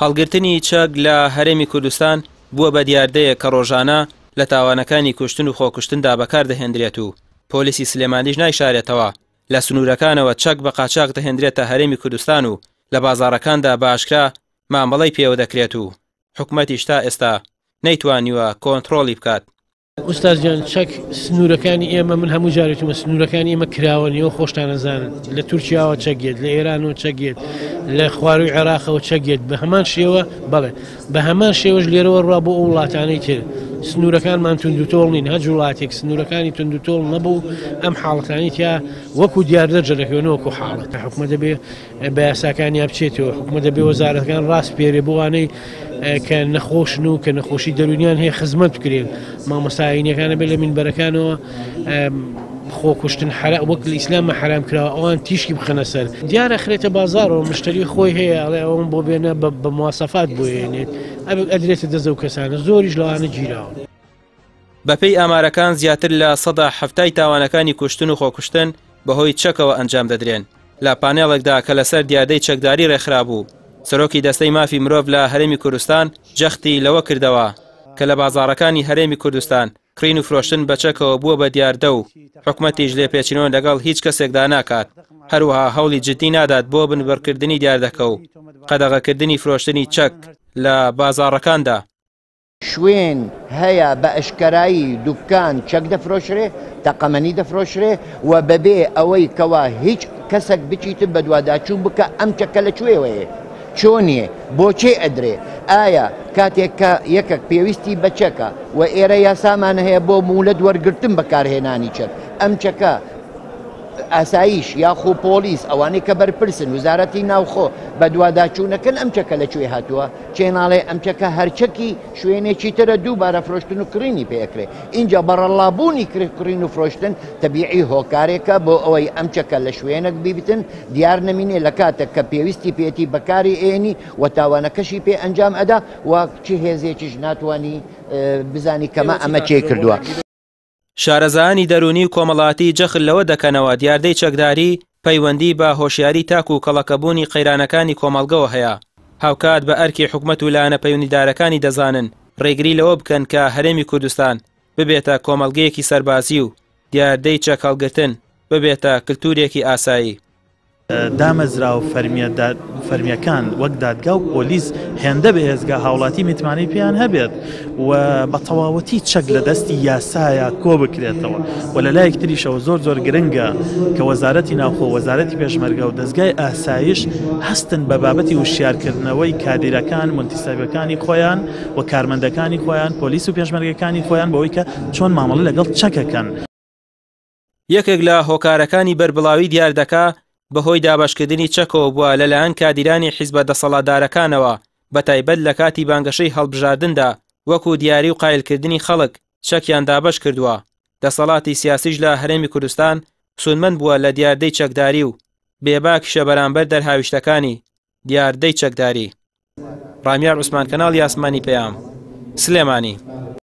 هەڵگرتنی چەک لە هەرێمی کوردستان بووە بە دیاردەیە کە ڕۆژانە لە تاوانەکانی کوشتن و خۆکوشتندا بەکار دەهێنرێت و پۆلیسی سلێمانیش نایشارێتەوە لە سنوورەکانەوە چەک بە قاچاق دەهێنرێتە هەرێمی کوردستان و لە بازاڕەکاندا باشکرا مامەڵەی پێوە دەکرێت و حکوومەتیش تا ئێستا نەیتوانیوە کۆنتڕۆڵی بکات. ئوستاز جان چەک سنوورەکانی ئێمە من هەموو جارێتمە سنوورەکانی ئێمە کراوەنیەوە خۆشتانەزانن لە تورکیاوە چەکێت لە ئێرانەوە چەکێت لە خواروی عێراقەوە چەکێت بە هەمان شێوە بەڵێ بە هەمان شێوەش لێرەوە ڕوا بۆ ئەو وڵاتانەی تر سنوورەکانمان توندوتۆڵ نین هەج وڵاتێک سنوورەکانی توندوتۆڵ نەبوو ئەم حاڵەتانی تیا وەکو دیاردەرجە دەکەونەوە وەکو حاڵەت حکومە دەبێ بە یاساکانی بچێتەوە حکومە دەبێ وەزارەتەکان ڕاست پێرێ بۆوانەی کە نەخۆشن و کە نەخۆشی دەرونیان هەیە خزمەت بکرێن مامۆستاینەکانە بێ لە مینبەرەکانەوە خۆکوشتن وەک لە ئیسلامە حرام کراوە ئەوان تیشکی بخەنە سەر دیارە خرێتە بازارەوە مشتری خۆی هەیە ئەڵێ ئەوم بۆ بێنە بە مواسەفات بۆێنێت ئەدرێتە دەزە و کەسانە زۆریش لەوانە گیراون. بەپێی ئامارەکان زیاتر لە 170 تاوانەکانی کوشتن و خۆکوشتن بەهۆی چەکەوە ئەنجام دەدرێن لە پانێڵێکدا کە لەسەر دیاردەی چەکداری ڕێکخرابوو. سەرۆکی دەستەی مافی مرۆڤ لە هەرێمی کوردستان جەختی لەوە کردەوە کە لە بازاڕەکانی هەرێمی کوردستان کڕین و فرۆشتن بە چەکەوە بووە بە دیاردە و حکومەتیش لێ پێچینەوە لەگەڵ هیچ کەسێکدا ناکات هەروەها هەوڵی جددی نادات بۆ بنبەرکردنی دیاردەکە و قەدەغەکردنی فرۆشتنی چەک لە بازاڕەکاندا. شوێن هەیە بە ئەشکەرایی دوکان چەک دەفرۆشرێ تەقەمەنی دەفرۆشرێ و بەبێ ئەوەی کەوا هیچ کەسێک بچیتر بە دوواداچوو بکە ئەم چەکە لەکوێوەیە چۆنیە بۆچێ ئەدرێ ئایا کاتێک کە یەکێک پێویستی بە چەکە و ئێرە یاسامان هەیە بۆ مولەت وەرگرتن بەکارهێنانی چەک ئەم چەکە ئاسایش یاخۆ پۆلیس ئەوانەی کە بەرپرسن وزارەتی ناوخۆ بە دوواداچوونەکەن ئەم چەکە لەکوێ هاتووە چێناڵێ ئەم چەکە هەرچەکی شوێنێکی ترە دووبارە فرۆشتن و کڕینی پێکرێ اینجا بەڕەڵابوونی کڕین و فرۆشتن تەبیعی هۆکارێکە بۆ ئەوەی ئەم چەکە لە شوێنێک بیبتن دیار نەمینێ لە کاتێک کە پێویستی پێێتی بەکاری ئێنی و تاوانەکەشی پێ ئەنجام ئەدا و چی هێزێکیش ناتوانانی بزانی کەمە ئەمە چێ کردووە. شارەزایانی دەرونی و کۆمەڵاتی جەخل لەوە دەکەنەوە دیاردەی چەکداری پەیوەندی بە هۆشیاری تاک و کەڵەکەبوونی قەیرانەکانی کۆمەڵگەوە هەیە هاوکات بە ئەرکی حکومەت و لایەنە پەیوەندیدارەکانی دەزانن ڕێگری لەوە بکەن کە هەرێمی کوردستان ببێتە کۆمەڵگەیەکی سەربازی و دیاردەی چەک هەڵگرتن ببێتە کلتورێکی ئاسایی. دامەزرا و فەرمیەکان وەک دادگا و پۆلیس هێندە بەهێزگا هاوڵاتی میتوانی پێیان هەبێت و بە تەواوەتی چەک لە دەستی یاسایە کۆ بکرێتەوە و لە لایەک تریشەوە زۆر گرنگە کە وەزارەتی ناوخۆ وەزارەتی پێشمەرگە و دەستگای ئاسایش هەستن بە بابەتی وشیارکردنەوەی کادیرەکان مونتیسەبەکانی خۆیان و کارمەندەکانی خۆیان پۆلیس و پێشمەرگەکانی خۆیان بەوەی کە چۆن مامەڵە لەگەڵ چەکەکەن. یەکێک لە هۆکارەکانی بەربڵاوی دیار دەکا بەهۆی دابشکردنی چەکەوە بووە لەلایەن کادیرانی حیزبە دەسەڵاتدارەکانەوە بەتایبەت لە کاتی بانگەشەی هەڵبژاردندا وەکو دیاری و قایلکردنی خەڵک چەکیان دابش کردووە. دەسەڵاتی سیاسیش لە هەرێمی کوردستان سودمەند بووە لە دیاردەی چەکداری و بێباکیشە بەرامبەر دەرهاویشتەکانی دیاردەی چەکداری. ڕامیار عوسمان کەناڵی ئاسمانی پەیام سلێمانی.